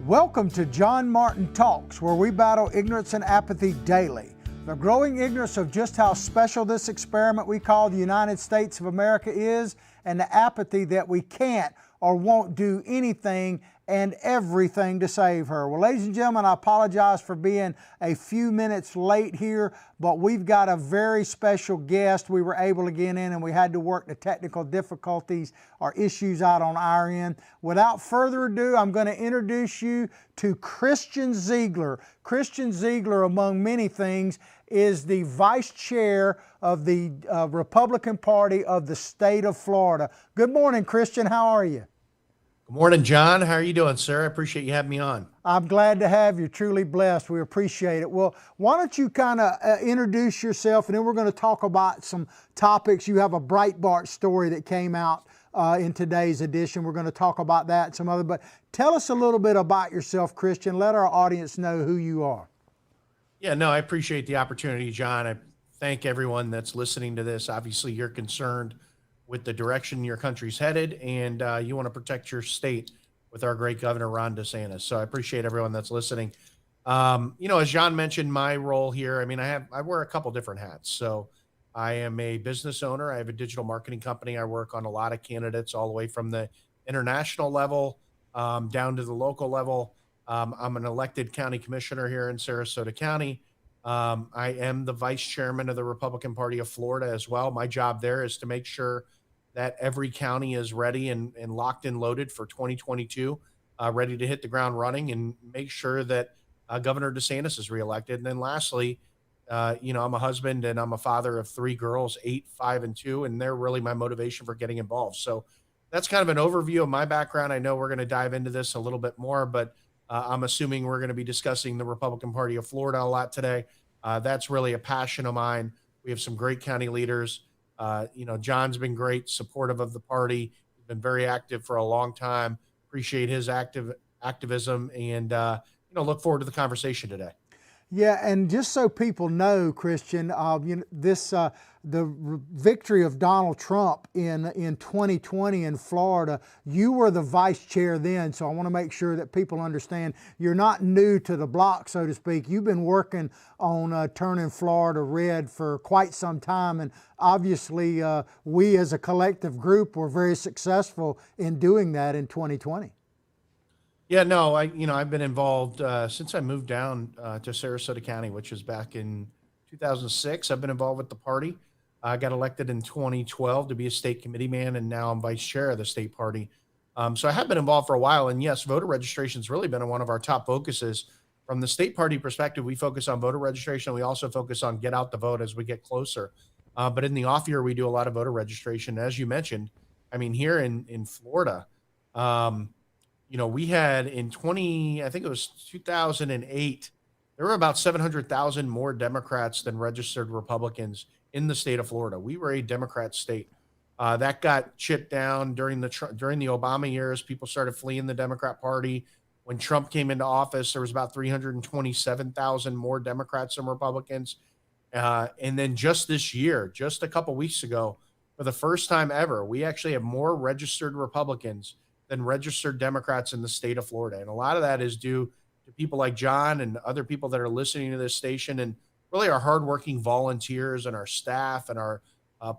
Welcome to John Martin Talks, where we battle ignorance and apathy daily. The growing ignorance of just how special this experiment we call the United States of America is, and the apathy that we can't or won't do anything and everything to save her. Well, ladies and gentlemen, I apologize for being a few minutes late here, but we've got a very special guest. We were able to get in and we had to work the technical difficulties or issues out on our end. Without further ado, I'm going to introduce you to Christian Ziegler. Christian Ziegler, among many things, is the vice chair of the Republican Party of the state of Florida. Good morning, Christian. How are you? Good morning, John. How are you doing, sir? I appreciate you having me on. I'm glad to have you. Truly blessed. We appreciate it. Well, why don't you kind of introduce yourself, and then we're going to talk about some topics. You have a Breitbart story that came out in today's edition. We're going to talk about that and some other, but tell us a little bit about yourself, Christian. Let our audience know who you are. Yeah, no, I appreciate the opportunity, John. I thank everyone that's listening to this. Obviously, you're concerned with the direction your country's headed, and you want to protect your state with our great governor, Ron DeSantis. So I appreciate everyone that's listening. As John mentioned, my role here, I wear a couple different hats. So I am a business owner. I have a digital marketing company. I work on a lot of candidates all the way from the international level down to the local level. I'm an elected county commissioner here in Sarasota County. I am the vice chairman of the Republican Party of Florida as well. My job there is to make sure that every county is ready and locked and loaded for 2022, ready to hit the ground running and make sure that Governor DeSantis is reelected. And then lastly, I'm a husband and I'm a father of 3 girls, 8, 5, and 2, and they're really my motivation for getting involved. So that's kind of an overview of my background. I know we're going to dive into this a little bit more, but I'm assuming we're going to be discussing the Republican Party of Florida a lot today. That's really a passion of mine. We have some great county leaders. John's been great, supportive of the party. He's been very active for a long time. Appreciate his activism and, look forward to the conversation today. Yeah, and just so people know, Christian, the victory of Donald Trump in 2020 in Florida, you were the vice chair then, so I want to make sure that people understand you're not new to the block, so to speak. You've been working on turning Florida red for quite some time, and obviously we as a collective group were very successful in doing that in 2020. Yeah, no, I've been involved since I moved down to Sarasota County, which was back in 2006. I've been involved with the party. I got elected in 2012 to be a state committee man, and now I'm vice chair of the state party. So I have been involved for a while, and yes, voter registration has really been one of our top focuses. From the state party perspective, we focus on voter registration. We also focus on get out the vote as we get closer. But in the off year, we do a lot of voter registration. As you mentioned, here in Florida, we had in 2008, there were about 700,000 more Democrats than registered Republicans in the state of Florida. We were a Democrat state. That got chipped down during the Obama years. People started fleeing the Democrat Party. When Trump came into office, there was about 327,000 more Democrats than Republicans. And then just this year, just a couple weeks ago, for the first time ever, we actually have more registered Republicans than registered Democrats in the state of Florida. And a lot of that is due to people like John and other people that are listening to this station, and really our hardworking volunteers and our staff and our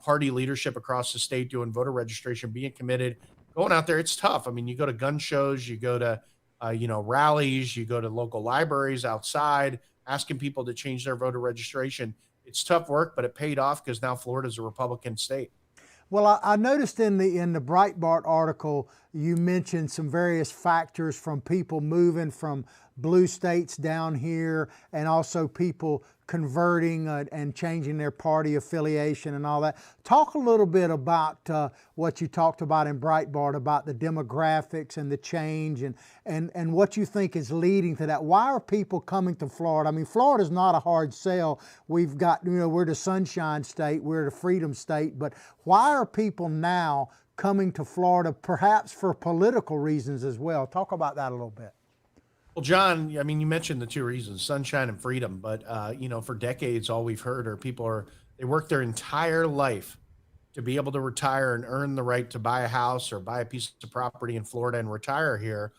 party leadership across the state doing voter registration, being committed, going out there. It's tough. You go to gun shows, you go to, rallies, you go to local libraries outside, asking people to change their voter registration. It's tough work, but it paid off because now Florida is a Republican state. Well, I noticed in the Breitbart article, you mentioned some various factors from people moving from blue states down here and also people converting and changing their party affiliation and all that. Talk a little bit about what you talked about in Breitbart about the demographics and the change and what you think is leading to that. Why are people coming to Florida? Florida's not a hard sell. We've got, we're the Sunshine State, we're the Freedom State, but why are people now coming to Florida, perhaps for political reasons as well? Talk about that a little bit. Well, John, you mentioned the two reasons, sunshine and freedom, but, for decades, all we've heard are they work their entire life to be able to retire and earn the right to buy a house or buy a piece of property in Florida and retire here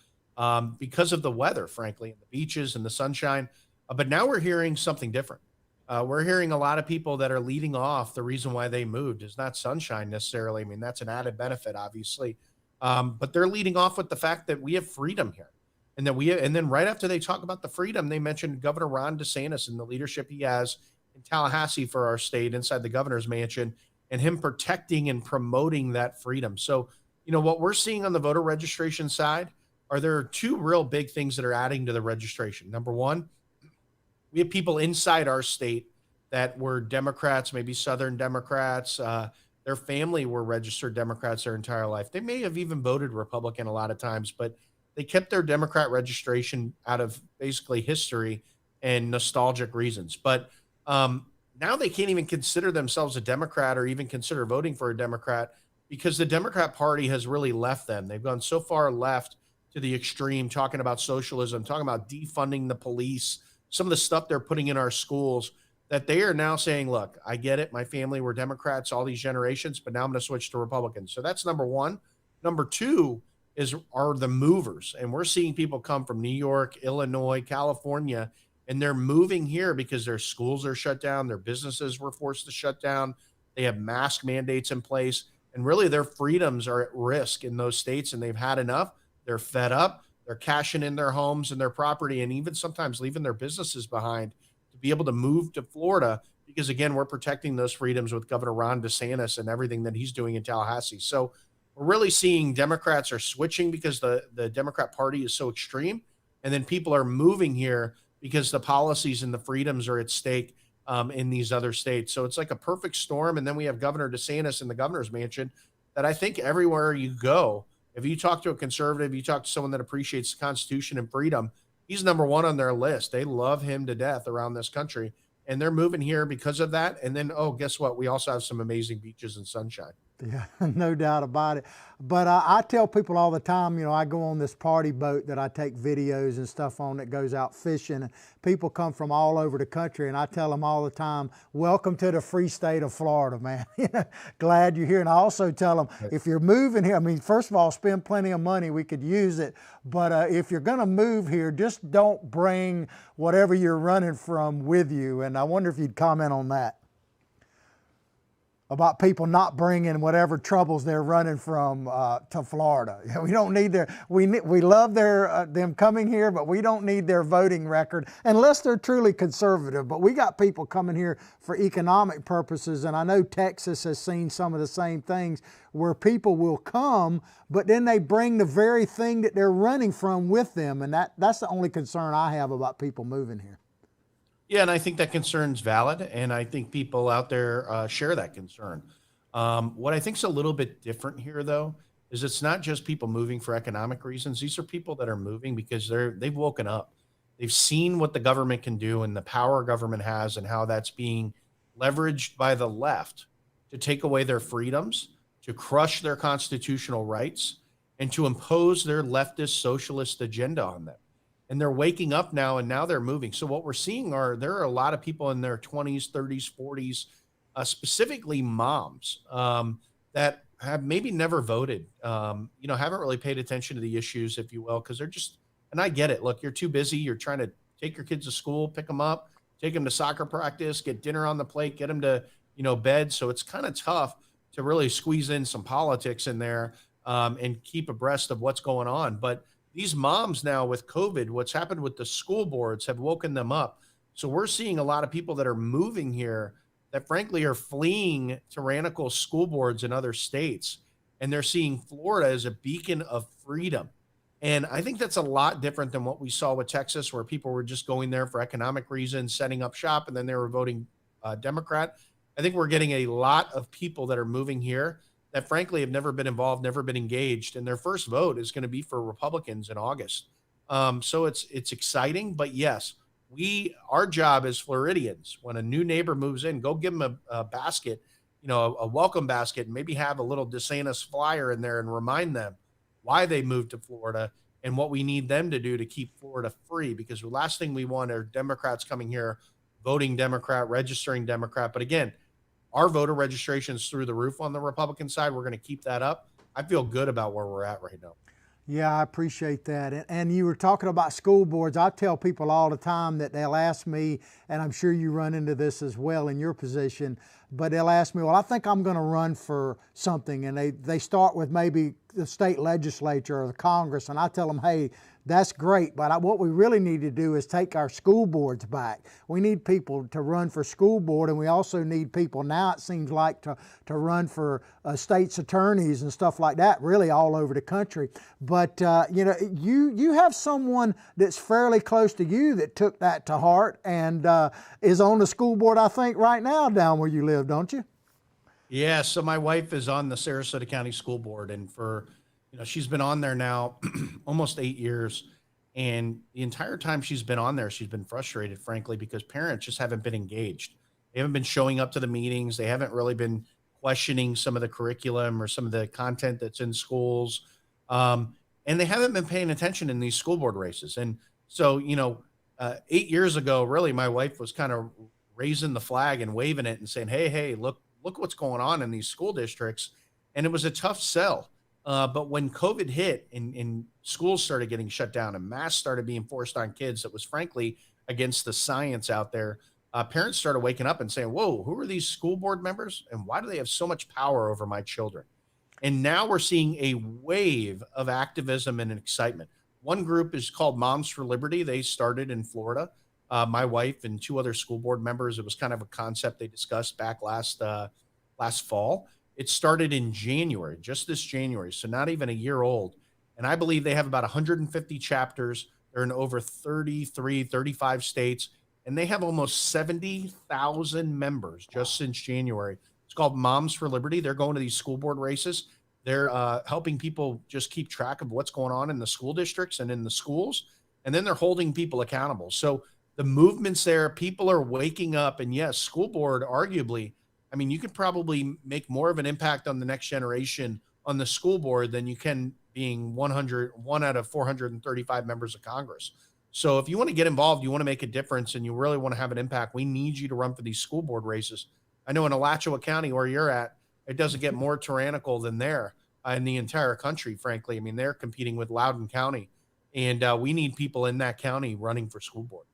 because of the weather, frankly, and the beaches and the sunshine. But now we're hearing something different. We're hearing a lot of people that are leading off the reason why they moved is not sunshine necessarily. I mean, that's an added benefit, obviously. But they're leading off with the fact that we have freedom here. And then right after they talk about the freedom, they mentioned Governor Ron DeSantis and the leadership he has in Tallahassee for our state inside the governor's mansion and him protecting and promoting that freedom. So, what we're seeing on the voter registration side are there are two real big things that are adding to the registration. Number one, we have people inside our state that were Democrats, maybe Southern Democrats. Their family were registered Democrats their entire life. They may have even voted Republican a lot of times, but they kept their Democrat registration out of basically history and nostalgic reasons. But now they can't even consider themselves a Democrat or even consider voting for a Democrat because the Democrat Party has really left them. They've gone so far left to the extreme, talking about socialism, talking about defunding the police, some of the stuff they're putting in our schools, that they are now saying, look, I get it. My family were Democrats all these generations, but now I'm going to switch to Republicans. So that's number one. Number two are the movers. And we're seeing people come from New York, Illinois, California, and they're moving here because their schools are shut down. Their businesses were forced to shut down. They have mask mandates in place. And really their freedoms are at risk in those states, and they've had enough. They're fed up. They're cashing in their homes and their property and even sometimes leaving their businesses behind to be able to move to Florida because, again, we're protecting those freedoms with Governor Ron DeSantis and everything that he's doing in Tallahassee. So we're really seeing Democrats are switching because the Democrat Party is so extreme, and then people are moving here because the policies and the freedoms are at stake in these other states. So it's like a perfect storm. And then we have Governor DeSantis in the governor's mansion that I think everywhere you go, if you talk to a conservative, you talk to someone that appreciates the Constitution and freedom, he's number one on their list. They love him to death around this country, and they're moving here because of that. And then, oh, guess what? We also have some amazing beaches and sunshine. Yeah, no doubt about it. But I tell people all the time, I go on this party boat that I take videos and stuff on that goes out fishing. And people come from all over the country, and I tell them all the time, welcome to the free state of Florida, man. Glad you're here. And I also tell them, if you're moving here, first of all, spend plenty of money. We could use it. But if you're going to move here, just don't bring whatever you're running from with you. And I wonder if you'd comment on that, about people not bringing whatever troubles they're running from to Florida. We don't need we love them coming here, but we don't need their voting record unless they're truly conservative. But we got people coming here for economic purposes, and I know Texas has seen some of the same things where people will come, but then they bring the very thing that they're running from with them, and that's the only concern I have about people moving here. Yeah, and I think that concern's valid, and I think people out there share that concern. What I think is a little bit different here, though, is it's not just people moving for economic reasons. These are people that are moving because they've woken up. They've seen what the government can do and the power government has and how that's being leveraged by the left to take away their freedoms, to crush their constitutional rights, and to impose their leftist socialist agenda on them. And they're waking up now, and now they're moving. So what we're seeing there are a lot of people in their 20s, 30s, 40s, specifically moms that have maybe never voted, haven't really paid attention to the issues, if you will, because they're just, and I get it. Look, you're too busy. You're trying to take your kids to school, pick them up, take them to soccer practice, get dinner on the plate, get them to, bed. So it's kind of tough to really squeeze in some politics in there and keep abreast of what's going on. But these moms now with COVID, what's happened with the school boards have woken them up. So we're seeing a lot of people that are moving here that frankly are fleeing tyrannical school boards in other states. And they're seeing Florida as a beacon of freedom. And I think that's a lot different than what we saw with Texas, where people were just going there for economic reasons, setting up shop, and then they were voting Democrat. I think we're getting a lot of people that are moving here that frankly have never been involved, never been engaged, and their first vote is going to be for Republicans in August. So it's exciting, but yes, our job as Floridians, when a new neighbor moves in, go give them a basket, a welcome basket, and maybe have a little DeSantis flyer in there and remind them why they moved to Florida and what we need them to do to keep Florida free. Because the last thing we want are Democrats coming here, voting Democrat, registering Democrat. But again, our voter registration is through the roof on the Republican side. We're going to keep that up. I feel good about where we're at right now. Yeah, I appreciate that. And you were talking about school boards. I tell people all the time that they'll ask me, and I'm sure you run into this as well in your position, but they'll ask me, well, I think I'm going to run for something. And they start with maybe the state legislature or the Congress. And I tell them, hey, that's great, but what we really need to do is take our school boards back. We need people to run for school board, and we also need people now, it seems like, to run for state's attorneys and stuff like that, really all over the country. But you have someone that's fairly close to you that took that to heart and is on the school board, I think, right now down where you live, don't you? Yeah. So my wife is on the Sarasota County School Board, and she's been on there now almost 8 years. And the entire time she's been on there, she's been frustrated, frankly, because parents just haven't been engaged. They haven't been showing up to the meetings. They haven't really been questioning some of the curriculum or some of the content that's in schools. And they haven't been paying attention in these school board races. And so, 8 years ago, really, my wife was kind of raising the flag and waving it and saying, hey, look what's going on in these school districts. And it was a tough sell. But when COVID hit and schools started getting shut down and masks started being forced on kids, that was frankly against the science out there. Parents started waking up and saying, whoa, who are these school board members? And why do they have so much power over my children? And now we're seeing a wave of activism and excitement. One group is called Moms for Liberty. They started in Florida. My wife and two other school board members, it was kind of a concept they discussed back last fall. It started in January, just this January, so not even a year old. And I believe they have about 150 chapters. They're in over 33, 35 states, and they have almost 70,000 members just since January. It's called Moms for Liberty. They're going to these school board races. They're helping people just keep track of what's going on in the school districts and in the schools, and then they're holding people accountable. So the movement's there. People are waking up, and yes, school board arguably, I mean, you could probably make more of an impact on the next generation on the school board than you can being one out of 435 members of Congress. So if you want to get involved, you want to make a difference, and you really want to have an impact, we need you to run for these school board races. I know in Alachua County, where you're at, it doesn't get more tyrannical than there in the entire country, frankly. I mean, they're competing with Loudoun County, and we need people in that county running for school board.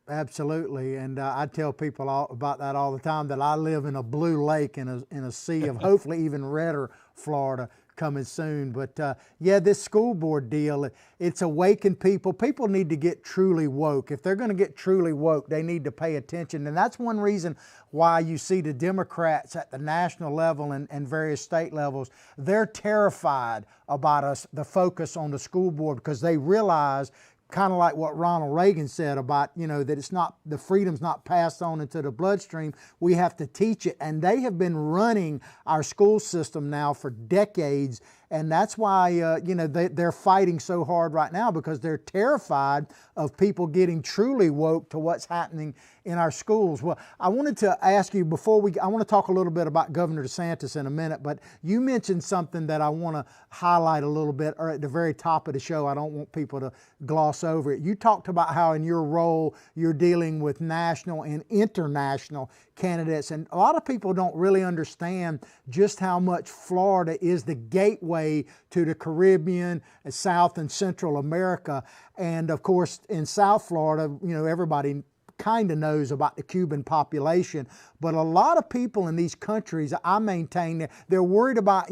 Absolutely, and I tell people about that all the time, that I live in a blue lake in a sea of hopefully even redder Florida coming soon. But yeah, this school board deal, it's awakened people. People need to get truly woke. If they're going to get truly woke, they need to pay attention. And that's one reason why you see the Democrats at the national level and various state levels, they're terrified about the focus on the school board, because they realize, kind of like what Ronald Reagan said about, that it's not, the freedom's not passed on into the bloodstream. We have to teach it. And they have been running our school system now for decades. And that's why, they're fighting so hard right now, because they're terrified of people getting truly woke to what's happening in our schools. Well, I wanted to ask you I want to talk a little bit about Governor DeSantis in a minute, but you mentioned something that I want to highlight a little bit, or at the very top of the show. I don't want people to gloss over it. You talked about how in your role, you're dealing with national and international candidates, and a lot of people don't really understand just how much Florida is the gateway to the Caribbean, South and Central America. And of course, in South Florida, everybody kind of knows about the Cuban population, but a lot of people in these countries, I maintain, they're worried about,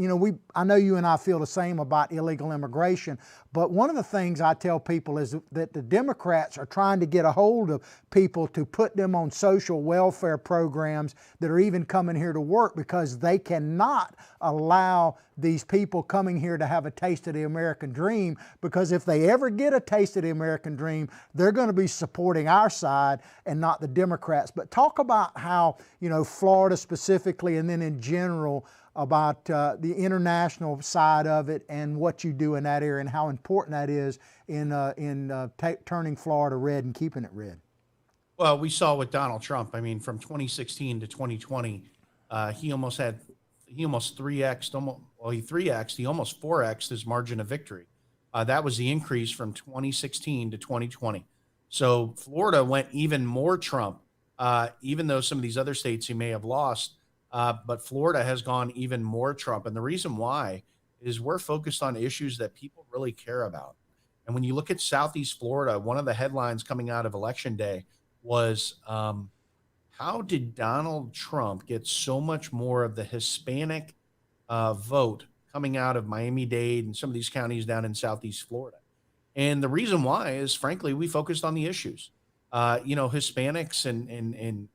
I know you and I feel the same about illegal immigration, but one of the things I tell people is that the Democrats are trying to get a hold of people to put them on social welfare programs that are even coming here to work, because they cannot allow these people coming here to have a taste of the American dream, because if they ever get a taste of the American dream, they're going to be supporting our side and not the Democrats. But talk about how, Florida specifically, and then in general, about the international side of it and what you do in that area and how important that is in turning Florida red and keeping it red. Well, we saw with Donald Trump. I mean, from 2016 to 2020, he almost 3X'd, he 3X'd, he almost 4X'd his margin of victory. That was the increase from 2016 to 2020. So Florida went even more Trump, even though some of these other states he may have lost. But Florida has gone even more Trump. And the reason why is we're focused on issues that people really care about. And when you look at Southeast Florida, one of the headlines coming out of Election Day was how did Donald Trump get so much more of the Hispanic vote coming out of Miami-Dade and some of these counties down in Southeast Florida? And the reason why is, frankly, we focused on the issues. Hispanics and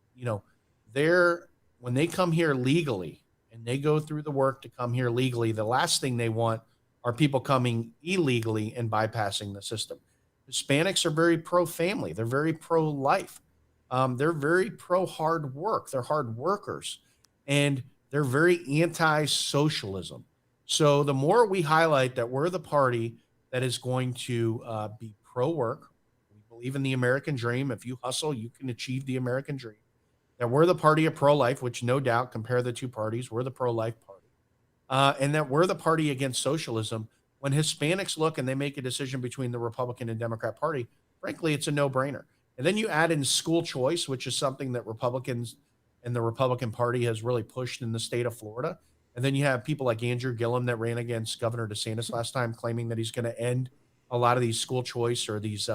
they're when they come here legally and they go through the work to come here legally, the last thing they want are people coming illegally and bypassing the system. Hispanics are very pro-family. They're very pro-life. They're very pro-hard work. They're hard workers, and they're very anti-socialism. So the more we highlight that we're the party that is going to be pro-work, we believe in the American dream. If you hustle, you can achieve the American dream. That we're the party of pro-life, which no doubt, compare the two parties, we're the pro-life party, and that we're the party against socialism. When Hispanics look and they make a decision between the Republican and Democrat Party, frankly, it's a no-brainer. And then you add in school choice, which is something that Republicans and the Republican Party has really pushed in the state of Florida. And then you have people like Andrew Gillum that ran against Governor DeSantis last time, claiming that he's going to end a lot of these school choice or these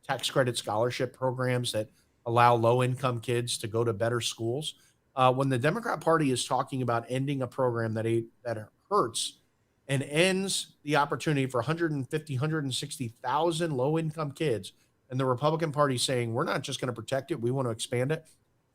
tax credit scholarship programs that allow low-income kids to go to better schools. When the Democrat Party is talking about ending a program that hurts and ends the opportunity for 150, 160,000 low-income kids, and the Republican Party saying, we're not just going to protect it, we want to expand it,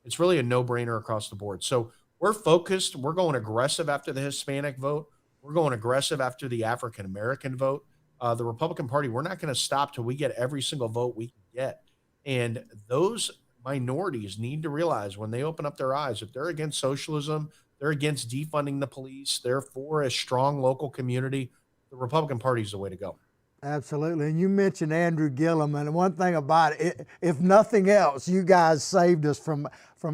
it's really a no-brainer across the board. So we're focused. We're going aggressive after the Hispanic vote. We're going aggressive after the African-American vote. The Republican Party, we're not going to stop till we get every single vote we can get. And those minorities need to realize when they open up their eyes, if they're against socialism, they're against defunding the police, they're for a strong local community, the Republican Party is the way to go. Absolutely. And you mentioned Andrew Gillum, and one thing about it, if nothing else, you guys saved us from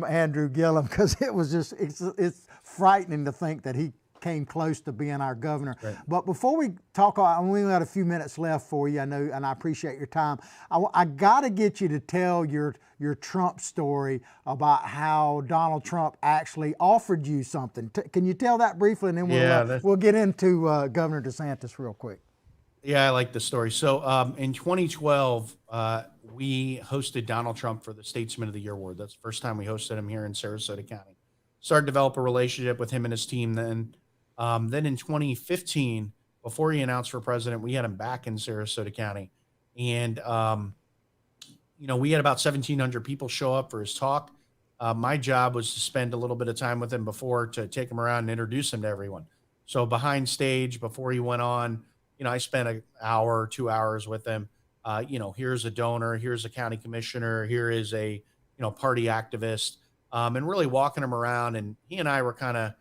Andrew Gillum, because it was just, it's frightening to think that he came close to being our governor. Right. But before we talk, I only got a few minutes left for you, I know, and I appreciate your time. I got to get you to tell your Trump story about how Donald Trump actually offered you something. Can you tell that briefly, and then we'll get into Governor DeSantis real quick. Yeah, I like the story. So in 2012, we hosted Donald Trump for the Statesman of the Year award. That's the first time we hosted him here in Sarasota County. Started to develop a relationship with him and his team then. Then in 2015, before he announced for president, we had him back in Sarasota County. And, we had about 1,700 people show up for his talk. My job was to spend a little bit of time with him before to take him around and introduce him to everyone. So behind stage, before he went on, I spent an hour or 2 hours with him. Here's a donor, here's a county commissioner, here is a, party activist, and really walking him around. And he and I were kind of,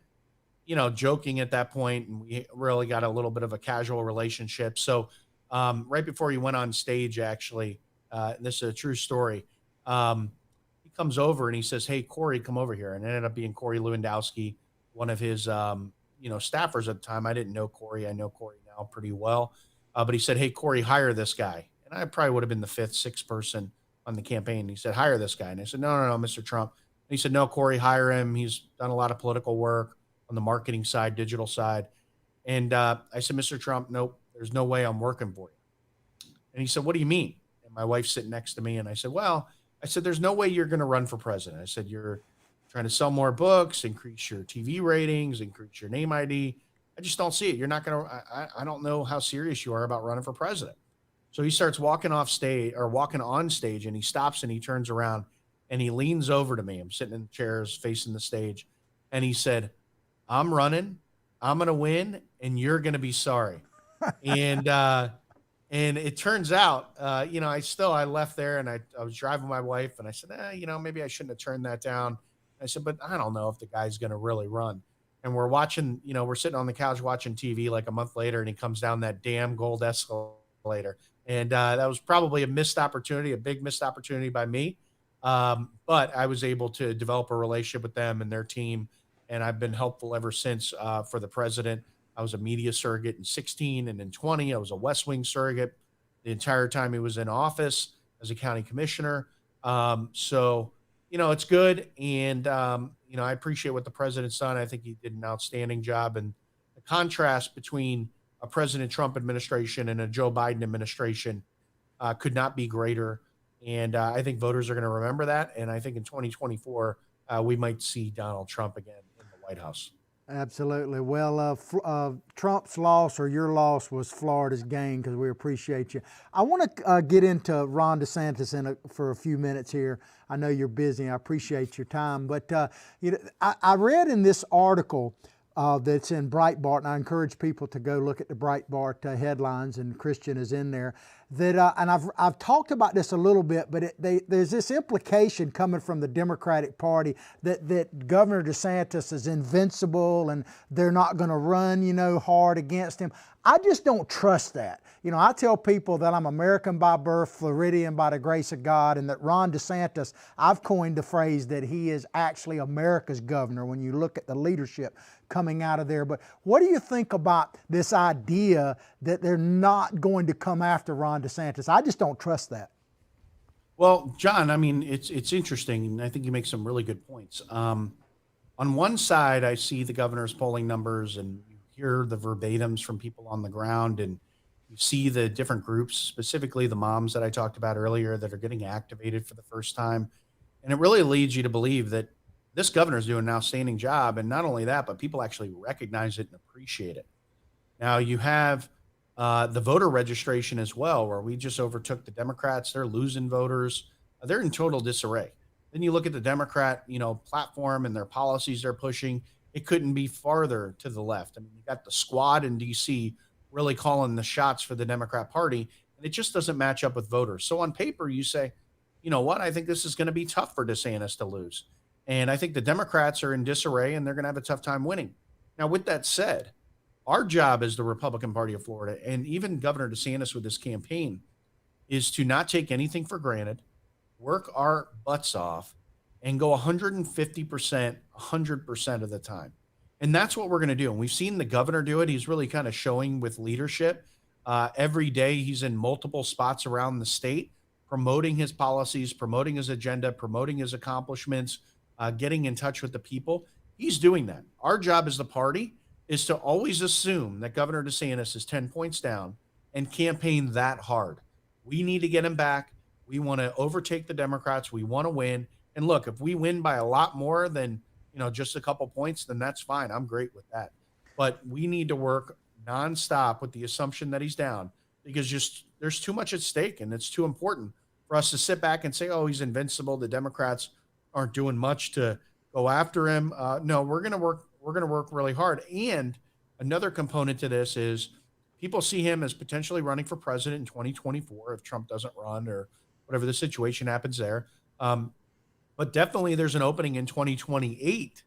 joking at that point, and we really got a little bit of a casual relationship. So right before he went on stage, actually, and this is a true story, he comes over and he says, "Hey, Corey, come over here." And it ended up being Corey Lewandowski, one of his, staffers at the time. I didn't know Corey. I know Corey now pretty well. But he said, "Hey, Corey, hire this guy." And I probably would have been the fifth, sixth person on the campaign. He said, "Hire this guy." And I said, No, Mr. Trump." And he said, "No, Corey, hire him. He's done a lot of political work on the marketing side, digital side." And I said, "Mr. Trump, nope, there's no way I'm working for you." And he said, "What do you mean?" And my wife's sitting next to me. And I said, "There's no way you're going to run for president." I said, "You're trying to sell more books, increase your TV ratings, increase your name ID. I just don't see it. You're not going to, I don't know how serious you are about running for president." So he starts walking on stage, and he stops and he turns around and he leans over to me. I'm sitting in the chairs facing the stage. And he said, "I'm running, I'm going to win, and you're going to be sorry." And it turns out, I left there and I was driving my wife and I said, maybe I shouldn't have turned that down. I said, but I don't know if the guy's going to really run. And we're watching, we're sitting on the couch watching TV like a month later, and he comes down that damn gold escalator. And that was probably a missed opportunity, a big missed opportunity by me. But I was able to develop a relationship with them and their team. And I've been helpful ever since for the president. I was a media surrogate in 16, and in 20, I was a West Wing surrogate the entire time he was in office as a county commissioner. So it's good. And, I appreciate what the president's done. I think he did an outstanding job. And the contrast between a President Trump administration and a Joe Biden administration could not be greater. And I think voters are going to remember that. And I think in 2024, we might see Donald Trump again in the White House. Absolutely. Well, Trump's loss or your loss was Florida's gain, because we appreciate you. I want to get into Ron DeSantis for a few minutes here. I know you're busy. I appreciate your time. But I read in this article that's in Breitbart, and I encourage people to go look at the Breitbart headlines, and Christian is in there, that, and I've talked about this a little bit, but there's this implication coming from the Democratic Party that Governor DeSantis is invincible and they're not going to run, hard against him. I just don't trust that. I tell people that I'm American by birth, Floridian by the grace of God, and that Ron DeSantis, I've coined the phrase that he is actually America's governor when you look at the leadership coming out of there. But what do you think about this idea that they're not going to come after Ron DeSantis? I just don't trust that. Well, John, I mean, it's interesting, and I think you make some really good points. On one side, I see the governor's polling numbers, and you hear the verbatims from people on the ground, and you see the different groups, specifically the moms that I talked about earlier, that are getting activated for the first time. And it really leads you to believe that this governor is doing an outstanding job. And not only that, but people actually recognize it and appreciate it. Now you have the voter registration as well, where we just overtook the Democrats. They're losing voters. They're in total disarray. Then you look at the Democrat, platform and their policies they're pushing. It couldn't be farther to the left. I mean, you got the squad in D.C. really calling the shots for the Democrat Party, and it just doesn't match up with voters. So on paper, you say, you know what? I think this is going to be tough for DeSantis to lose. And I think the Democrats are in disarray, and they're going to have a tough time winning. Now, with that said, our job as the Republican Party of Florida, and even Governor DeSantis with this campaign, is to not take anything for granted, work our butts off, and go 150%, 100% of the time. And that's what we're going to do. And we've seen the governor do it. He's really kind of showing with leadership. Every day he's in multiple spots around the state, promoting his policies, promoting his agenda, promoting his accomplishments, getting in touch with the people. He's doing that. Our job as the party is to always assume that Governor DeSantis is 10 points down and campaign that hard. We need to get him back. We want to overtake the Democrats. We want to win. And look, if we win by a lot more than, just a couple points, then that's fine. I'm great with that. But we need to work nonstop with the assumption that he's down, because just there's too much at stake, and it's too important for us to sit back and say, oh, he's invincible. The Democrats aren't doing much to go after him. No, we're going to work. We're going to work really hard. And another component to this is people see him as potentially running for president in 2024 if Trump doesn't run or whatever the situation happens there. But definitely there's an opening in 2028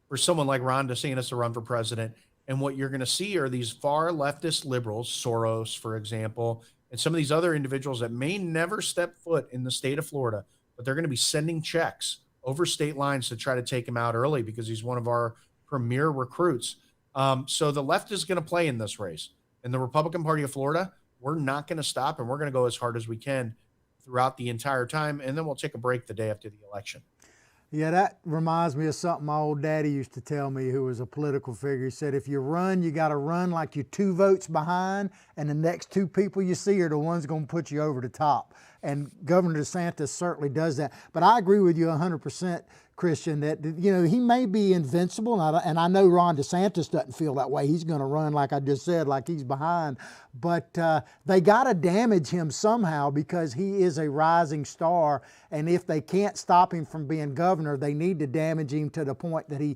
for someone like Ron DeSantis to run for president. And what you're going to see are these far leftist liberals, Soros, for example, and some of these other individuals that may never step foot in the state of Florida, but they're going to be sending checks over state lines to try to take him out early because he's one of our premier recruits. So the left is going to play in this race. And the Republican Party of Florida, we're not going to stop, and we're going to go as hard as we can throughout the entire time, and then we'll take a break the day after the election. Yeah, that reminds me of something my old daddy used to tell me, who was a political figure. He said, if you run, you got to run like you're 2 votes behind, and the next 2 people you see are the ones going to put you over the top. And Governor DeSantis certainly does that. But I agree with you 100%, Christian, that he may be invincible, and I know Ron DeSantis doesn't feel that way. He's going to run, like I just said, like he's behind. But they got to damage him somehow, because he is a rising star. And if they can't stop him from being governor, they need to damage him to the point that he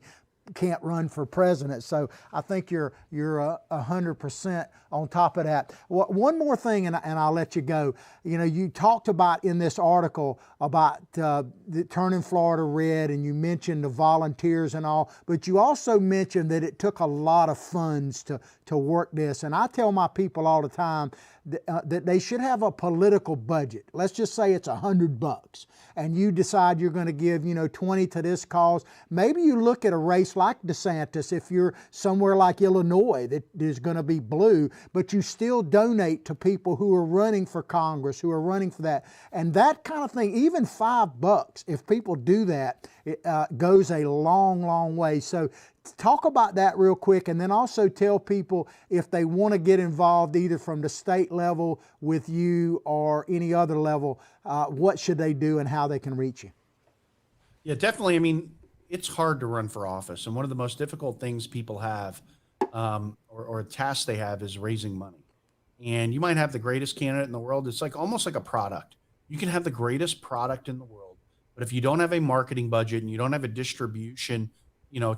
can't run for president. So I think you're 100% on top of that. One more thing, and I'll let you go. You talked about in this article about turning Florida red, and you mentioned the volunteers and all, but you also mentioned that it took a lot of funds to work this. And I tell my people all the time that they should have a political budget. Let's just say it's $100, and you decide you're going to give 20 to this cause. Maybe you look at a race like DeSantis, if you're somewhere like Illinois that is going to be blue, but you still donate to people who are running for Congress, who are running for that, and that kind of thing. Even $5, if people do that, it goes a long, long way. So talk about that real quick, and then also tell people if they want to get involved either from the state level with you or any other level, what should they do and how they can reach you? Yeah, definitely. I mean, it's hard to run for office, and one of the most difficult things people have, or tasks they have, is raising money. And you might have the greatest candidate in the world. It's like almost like a product. You can have the greatest product in the world, but if you don't have a marketing budget and you don't have a distribution,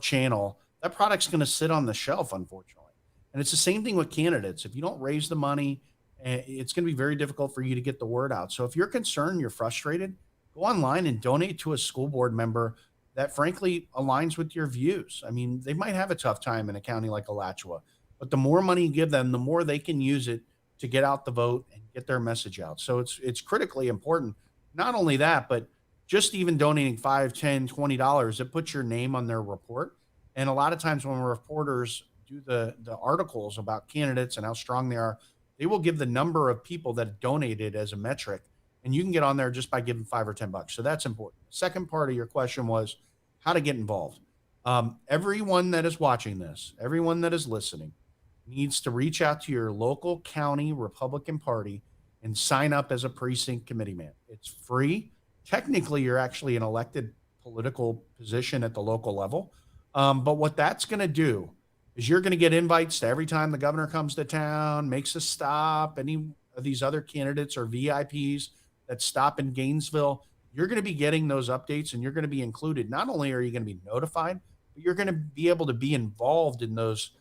channel, that product's going to sit on the shelf, unfortunately. And it's the same thing with candidates. If you don't raise the money, it's going to be very difficult for you to get the word out. So if you're concerned, you're frustrated, go online and donate to a school board member that frankly aligns with your views. I mean, they might have a tough time in a county like Alachua, but the more money you give them, the more they can use it to get out the vote and get their message out. So it's critically important. Not only that, but just even donating $5, $10, $20, it puts your name on their report. And a lot of times when reporters do the articles about candidates and how strong they are, they will give the number of people that donated as a metric. And you can get on there just by giving $5 or $10. So that's important. The second part of your question was how to get involved. Everyone that is watching this, everyone that is listening, needs to reach out to your local county Republican Party and sign up as a precinct committee man. It's free. Technically, you're actually an elected political position at the local level. But what that's going to do is you're going to get invites to every time the governor comes to town, makes a stop, any of these other candidates or VIPs that stop in Gainesville. You're going to be getting those updates and you're going to be included. Not only are you going to be notified, but you're going to be able to be involved in those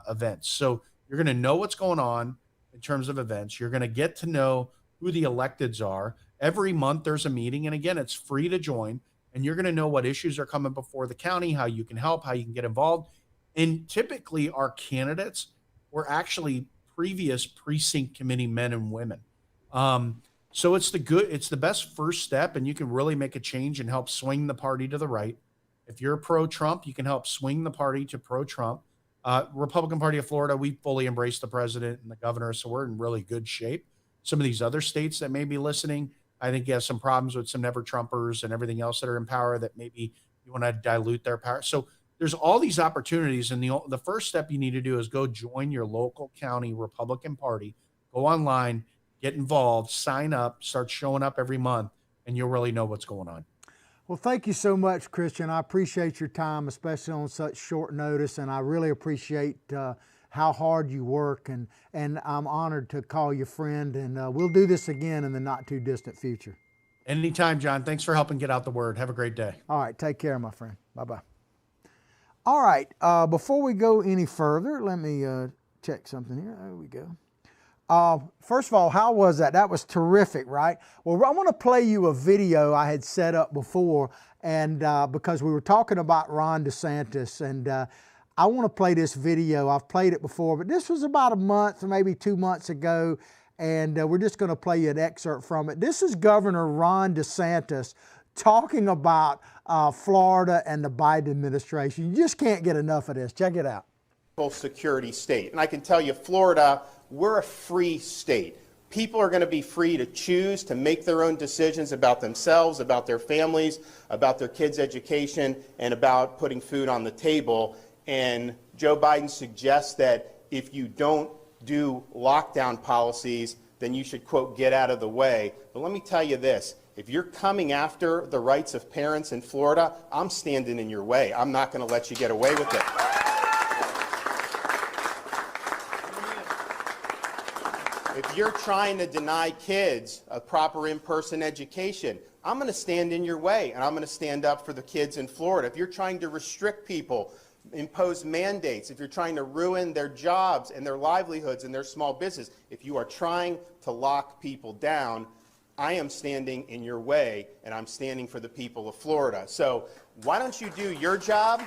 events. So you're going to know what's going on in terms of events. You're going to get to know who the electeds are. Every month there's a meeting. And again, it's free to join. And you're going to know what issues are coming before the county, how you can help, how you can get involved. And typically our candidates were actually previous precinct committee men and women. So it's the best first step, and you can really make a change and help swing the party to the right. If you're pro-Trump, you can help swing the party to pro-Trump. Republican Party of Florida, we fully embrace the president and the governor, so we're in really good shape. Some of these other states that may be listening, I think you have some problems with some never-Trumpers and everything else that are in power that maybe you want to dilute their power. So there's all these opportunities, and the first step you need to do is go join your local county Republican Party. Go online, get involved, sign up, start showing up every month, and you'll really know what's going on. Well, thank you so much, Christian. I appreciate your time, especially on such short notice, and I really appreciate how hard you work, and I'm honored to call you friend, and we'll do this again in the not-too-distant future. Anytime, John. Thanks for helping get out the word. Have a great day. All right, take care, my friend. Bye-bye. All right, before we go any further, let me check something here. There we go. First of all, how was that? That was terrific, right? Well, I want to play you a video I had set up before, and because we were talking about Ron DeSantis, and I want to play this video. I've played it before, but this was about a month or maybe 2 months ago, and we're just going to play you an excerpt from it. This is Governor Ron DeSantis talking about Florida and the Biden administration. You just can't get enough of this. Check it out. Security state. And I can tell you, Florida, we're a free state. People are going to be free to choose to make their own decisions about themselves, about their families, about their kids' education, and about putting food on the table. And Joe Biden suggests that if you don't do lockdown policies, then you should, quote, get out of the way. But let me tell you this. If you're coming after the rights of parents in Florida, I'm standing in your way. I'm not going to let you get away with it. If you're trying to deny kids a proper in-person education, I'm going to stand in your way, and I'm going to stand up for the kids in Florida. If you're trying to restrict people, impose mandates, if you're trying to ruin their jobs and their livelihoods and their small business, if you are trying to lock people down, I am standing in your way, and I'm standing for the people of Florida. So why don't you do your job?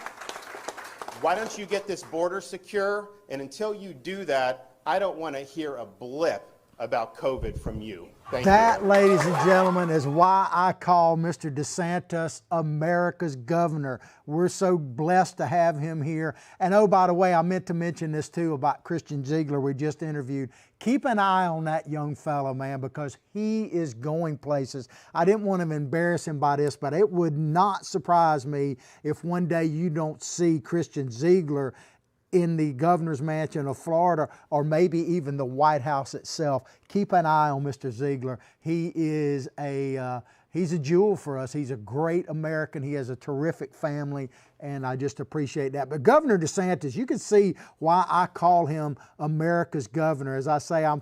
Why don't you get this border secure? And until you do that, I don't want to hear a blip about COVID from you. Thank That, you. ladies and gentlemen, is why I call Mr. DeSantis America's governor. We're so blessed to have him here. And oh, by the way, I meant to mention this too about Christian Ziegler we just interviewed. Keep an eye on that young fellow, man, because he is going places. I didn't want to embarrass him by this, but it would not surprise me if one day you don't see Christian Ziegler in the governor's mansion of Florida, or maybe even the White House itself. Keep an eye on Mr. Ziegler. He is he's a jewel for us. He's a great American. He has a terrific family, and I just appreciate that. But Governor DeSantis, you can see why I call him America's governor. As I say, I'm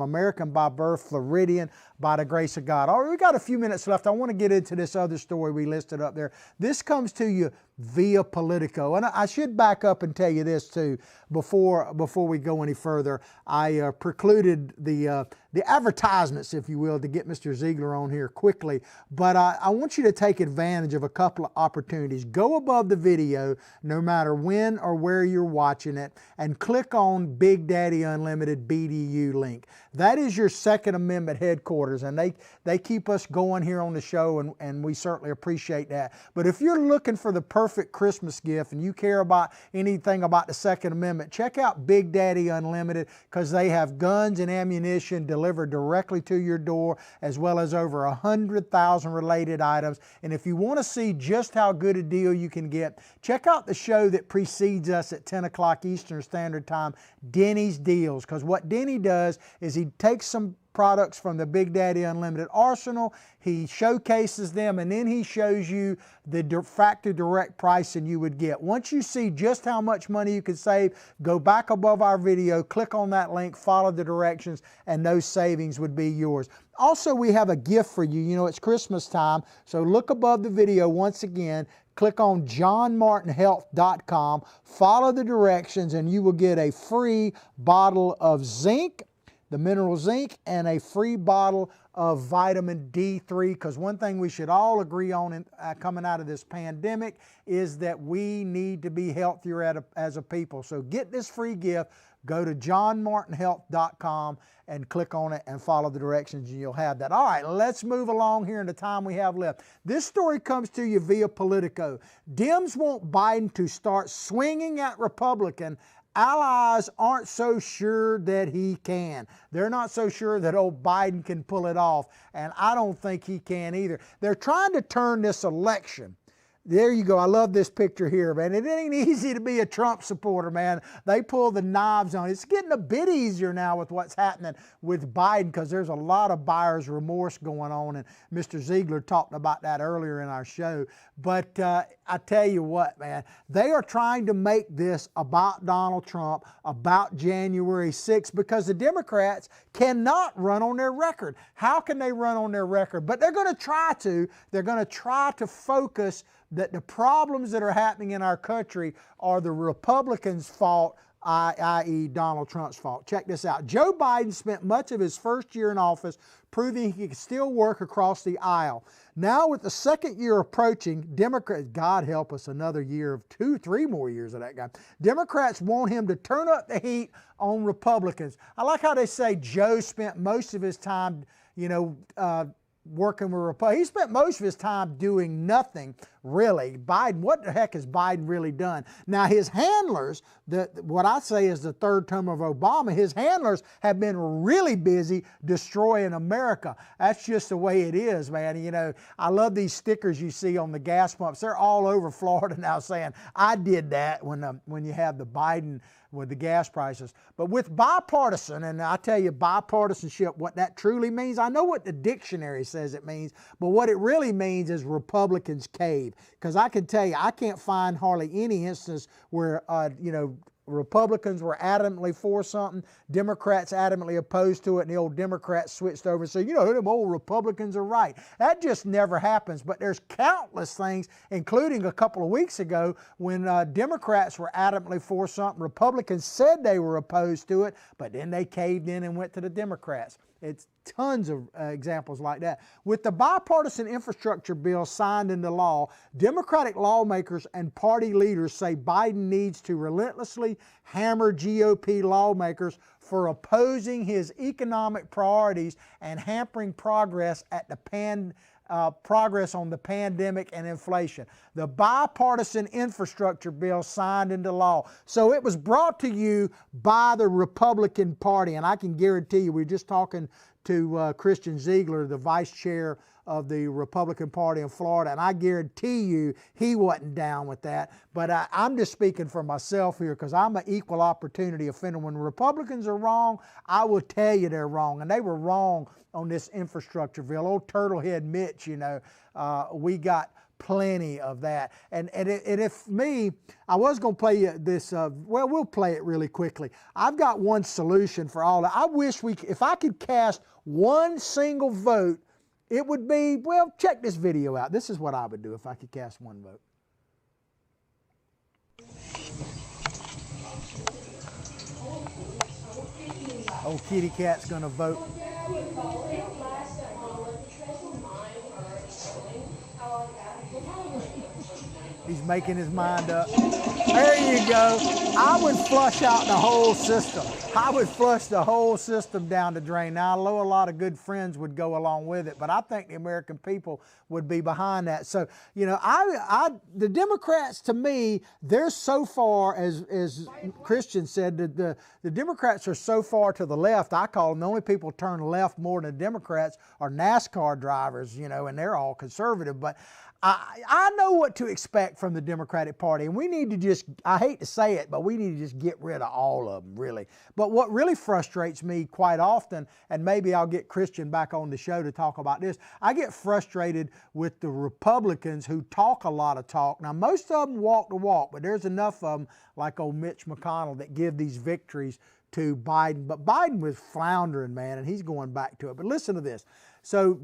American by birth, Floridian by the grace of God. All right, we got a few minutes left. I want to get into this other story we listed up there. This comes to you via Politico. And I should back up and tell you this too, before we go any further. I precluded the advertisements, if you will, to get Mr. Ziegler on here quickly. But I want you to take advantage of a couple of opportunities. Go above the video, no matter when or where you're watching it, and click on Big Daddy Unlimited BDU link. That is your Second Amendment headquarters, and they keep us going here on the show, and we certainly appreciate that. But if you're looking for the perfect Christmas gift and you care about anything about the Second Amendment, check out Big Daddy Unlimited, because they have guns and ammunition delivered directly to your door, as well as over 100,000 related items. And if you want to see just how good a deal you can get, check out the show that precedes us at 10 o'clock Eastern Standard Time, Denny's Deals. Because what Denny does is he takes some products from the Big Daddy Unlimited arsenal, he showcases them, and then he shows you the factory direct pricing you would get. Once you see just how much money you can save, go back above our video, click on that link, follow the directions, and those savings would be yours. Also, we have a gift for you. You know, it's Christmas time, so look above the video once again, click on johnmartinhealth.com, follow the directions, and you will get a free bottle of zinc, the mineral zinc, and a free bottle of vitamin D3, because one thing we should all agree on coming out of this pandemic is that we need to be healthier as a people. So get this free gift, go to johnmartinhealth.com and click on it and follow the directions, and you'll have that. All right, let's move along here in the time we have left. This story comes to you via Politico. Dems want Biden to start swinging at Republican. Allies aren't so sure that he can. They're not so sure that old Biden can pull it off, and I don't think he can either. They're trying to turn this election. There you go. I love this picture here, man. It ain't easy to be a Trump supporter, man. They pull the knobs on it. It's getting a bit easier now with what's happening with Biden, because there's a lot of buyer's remorse going on, and Mr. Ziegler talked about that earlier in our show. But I tell you what, man, they are trying to make this about Donald Trump, about January 6th, because the Democrats cannot run on their record. How can they run on their record? But they're going to try to. They're going to try to focus that the problems that are happening in our country are the Republicans' fault, i.e. Donald Trump's fault. Check this out. Joe Biden spent much of his first year in office proving he could still work across the aisle. Now, with the second year approaching, Democrats, God help us, another year of 2-3 more years of that guy. Democrats want him to turn up the heat on Republicans. I like how they say Joe spent most of his time, working with Republicans. He spent most of his time doing nothing, really. Biden, what the heck has Biden really done? Now, his handlers, what I say is the third term of Obama, his handlers have been really busy destroying America. That's just the way it is, man. You know, I love these stickers you see on the gas pumps. They're all over Florida now saying, I did that, when you have the Biden with the gas prices. But with bipartisan, and I tell you, bipartisanship, what that truly means, I know what the dictionary says it means, but what it really means is Republicans cave. Because I can tell you, I can't find hardly any instance where, Republicans were adamantly for something, Democrats adamantly opposed to it, and the old Democrats switched over and said, them old Republicans are right. That just never happens. But there's countless things, including a couple of weeks ago when Democrats were adamantly for something, Republicans said they were opposed to it, but then they caved in and went to the Democrats. It's tons of examples like that. With the bipartisan infrastructure bill signed into law, Democratic lawmakers and party leaders say Biden needs to relentlessly hammer GOP lawmakers for opposing his economic priorities and hampering progress progress on the pandemic and inflation. The bipartisan infrastructure bill signed into law. So it was brought to you by the Republican Party, and I can guarantee you, we were just talking to Christian Ziegler, the vice chair of the Republican Party in Florida, and I guarantee you he wasn't down with that. But I'm just speaking for myself here because I'm an equal opportunity offender. When Republicans are wrong, I will tell you they're wrong, and they were wrong on this infrastructure bill. Old Turtlehead Mitch, you know, we got plenty of that. And if me, I was going to play you this, well, we'll play it really quickly. I've got one solution for all that. I wish if I could cast one single vote, it would be, well, check this video out. This is what I would do if I could cast one vote. Old kitty cat's going to vote. He's making his mind up. There you go. I would flush out the whole system. I would flush the whole system down the drain. Now, I know a lot of good friends would go along with it, but I think the American people would be behind that. So, you know, the Democrats, to me, they're so far, as Christian said, the Democrats are so far to the left. I call them the only people turn left more than the Democrats are NASCAR drivers, you know, and they're all conservative. But I know what to expect from the Democratic Party, and we need to just, I hate to say it, but we need to just get rid of all of them, really. But what really frustrates me quite often, and maybe I'll get Christian back on the show to talk about this, I get frustrated with the Republicans who talk a lot of talk. Now, most of them walk the walk, but there's enough of them, like old Mitch McConnell, that give these victories to Biden. But Biden was floundering, man, and he's going back to it. But listen to this. So,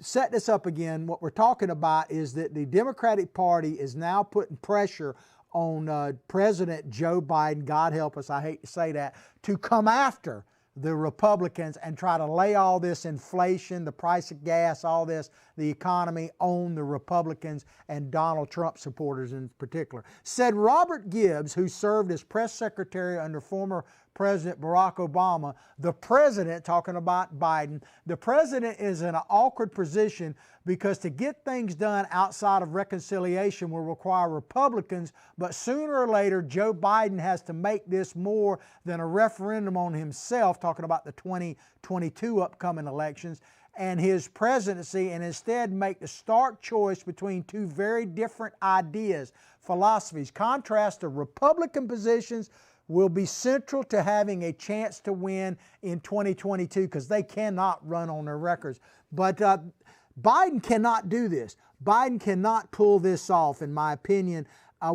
set this up again. What we're talking about is that the Democratic Party is now putting pressure on President Joe Biden, God help us, I hate to say that, to come after the Republicans and try to lay all this inflation, the price of gas, all this, the economy on the Republicans and Donald Trump supporters in particular. Said Robert Gibbs, who served as press secretary under former President Barack Obama, the president, talking about Biden, the president is in an awkward position because to get things done outside of reconciliation will require Republicans, but sooner or later Joe Biden has to make this more than a referendum on himself, talking about the 2022 upcoming elections, and his presidency, and instead make the stark choice between two very different ideas, philosophies. Contrast the Republican positions will be central to having a chance to win in 2022 because they cannot run on their records. But Biden cannot do this. Biden cannot pull this off, in my opinion,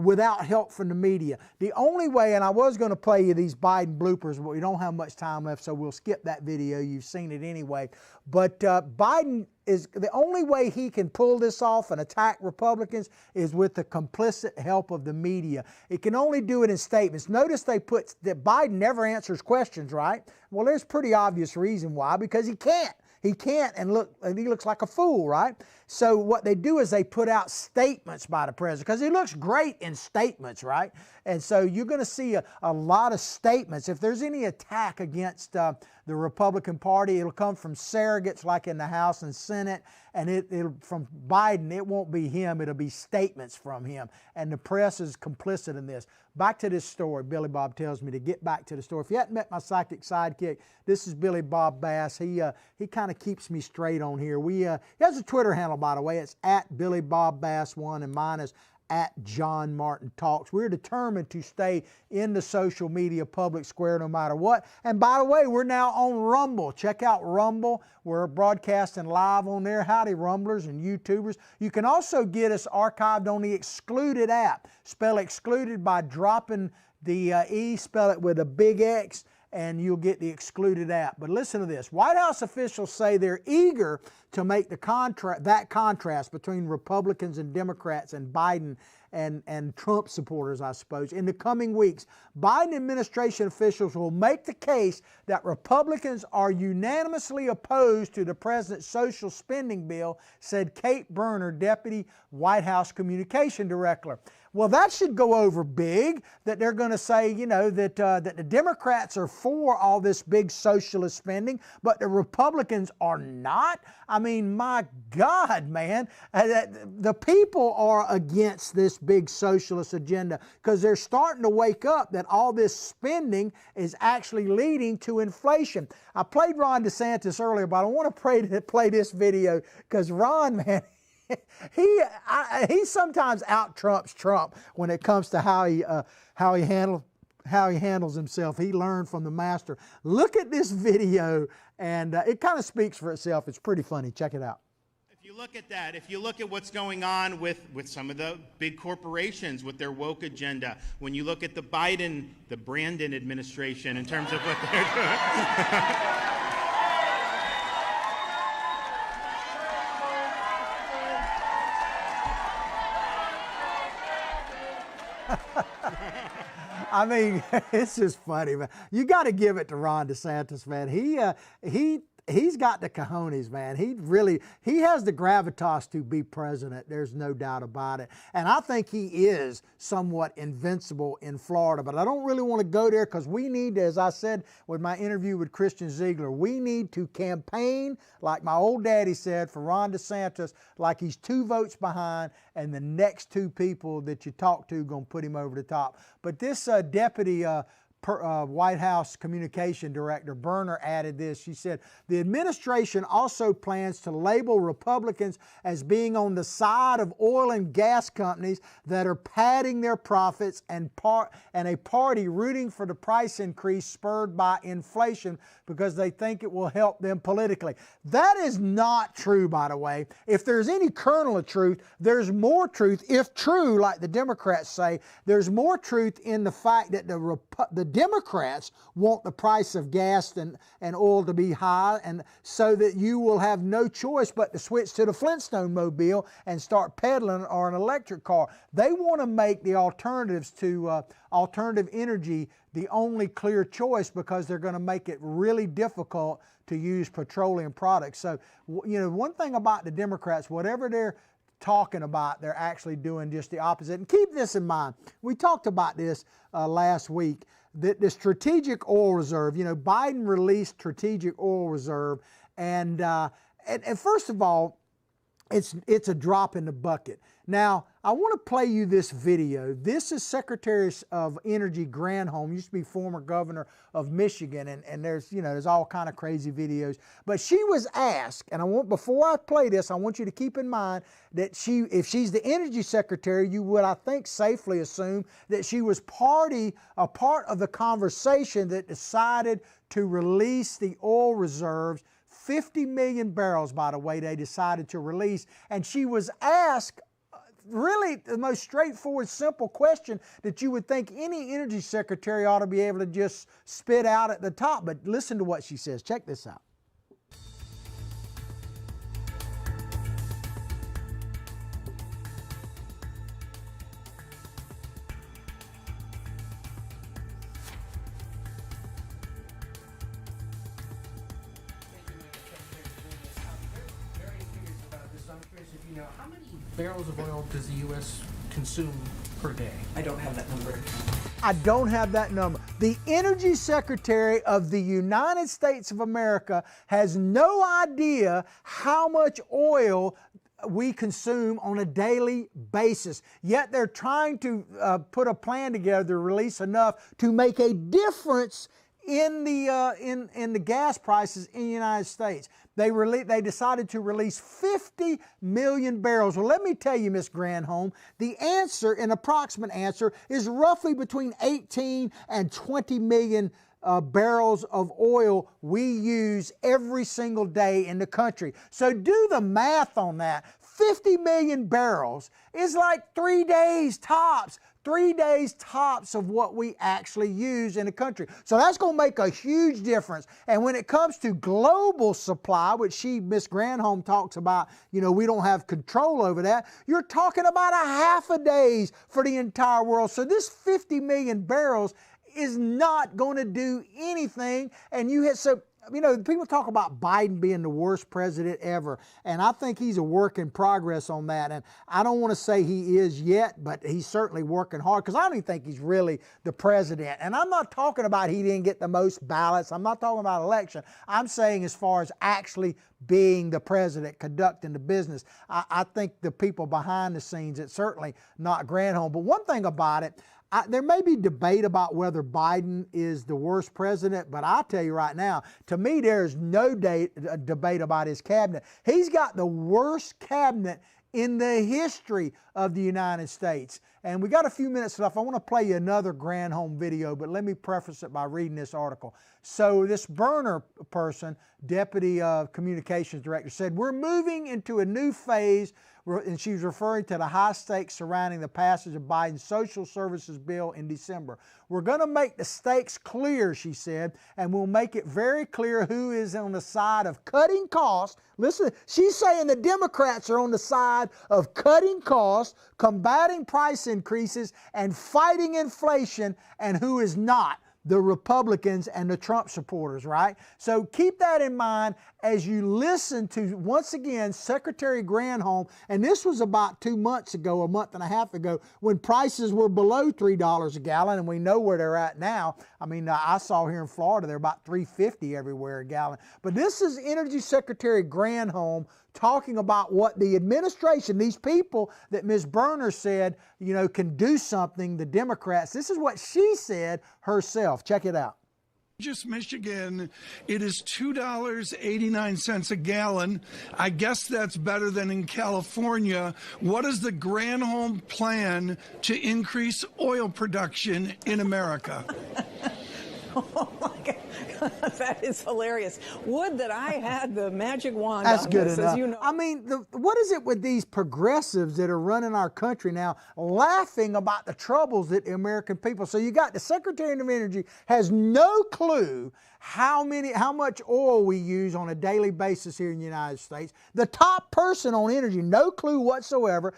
without help from the media. The only way, and I was going to play you these Biden bloopers, but we don't have much time left, so we'll skip that video. You've seen it anyway. But Biden is the only way he can pull this off and attack Republicans is with the complicit help of the media. It can only do it in statements. Notice they put that Biden never answers questions, right? Well, there's pretty obvious reason why, because he can't. He can't, and he looks like a fool, right? So what they do is they put out statements by the president, because he looks great in statements, right? And so you're going to see a lot of statements. If there's any attack against the Republican Party, it'll come from surrogates like in the House and Senate, and it'll from Biden, it won't be him, it'll be statements from him. And the press is complicit in this. Back to this story, Billy Bob tells me to get back to the story. If you hadn't met my psychic sidekick, this is Billy Bob Bass. He kind of keeps me straight on here. He has a Twitter handle, by the way. It's at Billy Bob Bass 1, and mine is at John Martin Talks. We're determined to stay in the social media public square no matter what. And by the way, we're now on Rumble. Check out Rumble. We're broadcasting live on there. Howdy, Rumblers and YouTubers. You can also get us archived on the Excluded app. Spell Excluded by dropping the E, spell it with a big X, and you'll get the Excluded app. But listen to this. White House officials say they're eager to make that contrast between Republicans and Democrats and Biden and Trump supporters, I suppose. In the coming weeks, Biden administration officials will make the case that Republicans are unanimously opposed to the president's social spending bill, said Kate Berner, Deputy White House Communication Director. Well, that should go over big, that they're going to say, you know, that the Democrats are for all this big socialist spending, but the Republicans are not. I mean, my God, man, the people are against this big socialist agenda because they're starting to wake up that all this spending is actually leading to inflation. I played Ron DeSantis earlier, but I want to play this video because Ron, man, he sometimes out-Trumps Trump when it comes to how he handles himself. He learned from the master. Look at this video, and it kind of speaks for itself. It's pretty funny. Check it out. If you look at that, if you look at what's going on with some of the big corporations with their woke agenda, when you look at the Brandon administration in terms of what they're doing. I mean, it's just funny, man. You got to give it to Ron DeSantis, man. He's got the cojones, man. He has the gravitas to be president. There's no doubt about it. And I think he is somewhat invincible in Florida, but I don't really want to go there because we need to, as I said with my interview with Christian Ziegler, we need to campaign, like my old daddy said, for Ron DeSantis, like he's 2 votes behind and the next 2 people that you talk to going to put him over the top. But this deputy White House Communication Director Berner added this. She said, the administration also plans to label Republicans as being on the side of oil and gas companies that are padding their profits and a party rooting for the price increase spurred by inflation because they think it will help them politically. That is not true, by the way. If there's any kernel of truth, there's more truth. If true, like the Democrats say, there's more truth in the fact that the Democrats want the price of gas and oil to be high, and so that you will have no choice but to switch to the Flintstone mobile and start pedaling or an electric car. They want to make the alternatives to alternative energy the only clear choice because they're going to make it really difficult to use petroleum products. So, you know, one thing about the Democrats, whatever they're talking about, they're actually doing just the opposite. And keep this in mind. We talked about this last week. The strategic oil reserve, you know, Biden released strategic oil reserve, and first of all, it's a drop in the bucket. Now, I want to play you this video. This is Secretary of Energy Granholm, used to be former governor of Michigan, and there's all kind of crazy videos. But she was asked, and before I play this, I want you to keep in mind that if she's the energy secretary, you would, I think, safely assume that she was a part of the conversation that decided to release the oil reserves. 50 million barrels, by the way, they decided to release. And she was asked really the most straightforward, simple question that you would think any energy secretary ought to be able to just spit out at the top. But listen to what she says. Check this out. How many barrels of oil does the U.S. consume per day? I don't have that number. I don't have that number. The Energy Secretary of the United States of America has no idea how much oil we consume on a daily basis. Yet they're trying to put a plan together to release enough to make a difference in the gas prices in the United States. They decided to release 50 million barrels. Well, let me tell you, Ms. Granholm, the answer, an approximate answer, is roughly between 18 and 20 million barrels of oil we use every single day in the country. So do the math on that. 50 million barrels is like 3 days tops. 3 days tops of what we actually use in the country. So that's going to make a huge difference. And when it comes to global supply, which Miss Granholm talks about, you know, we don't have control over that, you're talking about a half a days for the entire world. So this 50 million barrels is not going to do anything. And you know, people talk about Biden being the worst president ever, and I think he's a work in progress on that. And I don't want to say he is yet, but he's certainly working hard, because I don't even think he's really the president. And I'm not talking about he didn't get the most ballots. I'm not talking about election. I'm saying as far as actually being the president, conducting the business. I think the people behind the scenes, it's certainly not Granholm. But one thing about it, there may be debate about whether Biden is the worst president, but I'll tell you right now, to me, there's no debate about his cabinet. He's got the worst cabinet in the history of the United States. And we got a few minutes left. I want to play you another Granholm video, but let me preface it by reading this article. So this Berner person, Deputy Communications Director, said, "We're moving into a new phase," and she's referring to the high stakes surrounding the passage of Biden's social services bill in December. "We're going to make the stakes clear," she said, "and we'll make it very clear who is on the side of cutting costs." Listen, she's saying the Democrats are on the side of cutting costs, combating price increases, and fighting inflation, and who is not. The Republicans and the Trump supporters, right? So keep that in mind as you listen to, once again, Secretary Granholm. And this was about 2 months ago, a month and a half ago, when prices were below $3 a gallon, and we know where they're at now. I mean, I saw here in Florida, they're about $3.50 everywhere a gallon. But this is Energy Secretary Granholm talking about what the administration, these people that Ms. Berner said, you know, can do something, the Democrats. This is what she said herself. Check it out. Just Michigan, it is $2.89 a gallon. I guess that's better than in California. What is the Granholm plan to increase oil production in America? Oh my God, that is hilarious. Would that I had the magic wand. That's on good this, enough. as you know. I mean, what is it with these progressives that are running our country now, laughing about the troubles that the American people? So you got the Secretary of Energy has no clue how much oil we use on a daily basis here in the United States. The top person on energy, no clue whatsoever.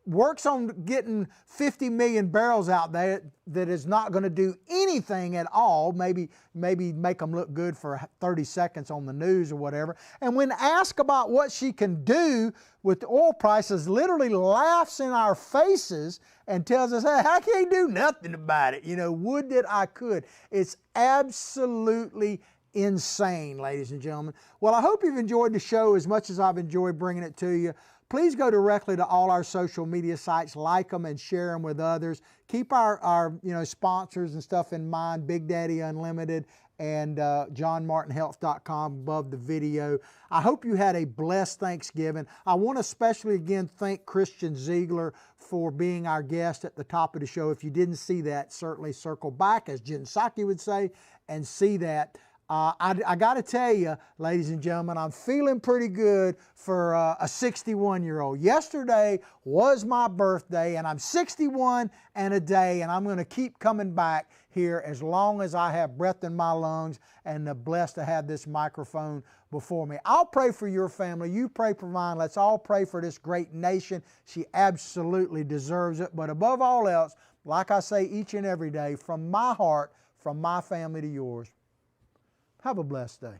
Works on getting 50 million barrels out there that is not going to do anything at all, maybe make them look good for 30 seconds on the news or whatever. And when asked about what she can do with the oil prices, literally laughs in our faces and tells us, hey, I can't do nothing about it. You know, would that I could. It's absolutely insane, ladies and gentlemen. Well, I hope you've enjoyed the show as much as I've enjoyed bringing it to you. Please go directly to all our social media sites, like them and share them with others. Keep our sponsors and stuff in mind, Big Daddy Unlimited and JohnMartinHealth.com above the video. I hope you had a blessed Thanksgiving. I want to especially again thank Christian Ziegler for being our guest at the top of the show. If you didn't see that, certainly circle back, as Jen Psaki would say, and see that. I got to tell you, ladies and gentlemen, I'm feeling pretty good for a 61-year-old. Yesterday was my birthday, and I'm 61 and a day, and I'm going to keep coming back here as long as I have breath in my lungs and blessed to have this microphone before me. I'll pray for your family. You pray for mine. Let's all pray for this great nation. She absolutely deserves it. But above all else, like I say each and every day, from my heart, from my family to yours, have a blessed day.